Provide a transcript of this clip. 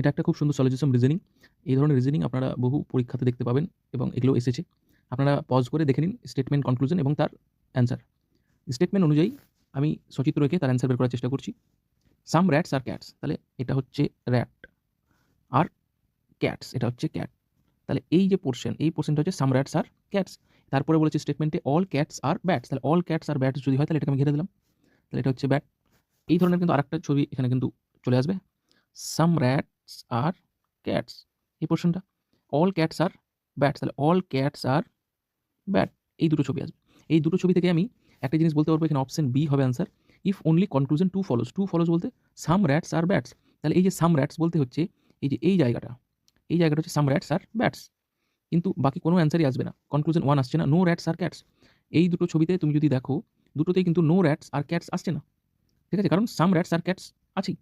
এটা একটা খুব সুন্দর সলিউশন রিজনিং। এই ধরনের রিজনিং আপনারা বহু পরীক্ষাতে দেখতে পাবেন এবং এগুলো এসেছে। আপনারা পজ করে দেখে নিন স্টেটমেন্ট, কনক্লুশন এবং তার অ্যান্সার। স্টেটমেন্ট অনুযায়ী আমি সচিত্র রেখে তার অ্যান্সার বের করার চেষ্টা করছি। সাম র‍্যাটস আর ক্যাটস, তাহলে এটা হচ্ছে র‍্যাট, আর ক্যাটস এটা হচ্ছে ক্যাট। তাহলে এই যে পোর্শন, এই পোর্শনটা হচ্ছে সাম র‍্যাটস আর ক্যাটস। তারপরে বলেছে স্টেটমেন্টে অল ক্যাটস আর ব্যাটস, তাহলে অল ক্যাটস আর ব্যাটস যদি হয় তাহলে এটাকে আমি ঘিরে দিলাম, তাহলে এটা হচ্ছে ব্যাট। এই ধরনের কিন্তু আরেকটা ছবি এখানে কিন্তু চলে আসবে, সাম র‍্যাটস আর ক্যাটস, এই পোর্শনটা অল ক্যাটস আর ব্যাটস, তাহলে অল ক্যাটস আর ব্যাট, এই দুটো ছবি আসবে। এই দুটো ছবি থেকে আমি একটা জিনিস বলতে পারবো, এখানে অপশন বি হবে answer. If only conclusion two follows, two follows বলতে সাম র‍্যাটস আর ব্যাটস, তাহলে এই যে সাম র‍্যাটস বলতে হচ্ছে এই যে এই জায়গাটা, এই জায়গাটা হচ্ছে সাম র‍্যাটস আর ব্যাটস, কিন্তু বাকি কোনো অ্যান্সারই আসবে না, কনক্লুশন ওয়ান আসছে না, নো র‍্যাটস আর ক্যাটস। এই দুটো ছবিতে তুমি যদি দেখো দুটোতেই কিন্তু নো র‍্যাটস আর ক্যাটস আসছে না, ঠিক আছে, কারণ সাম র‍্যাটস আর ক্যাটস আছেই।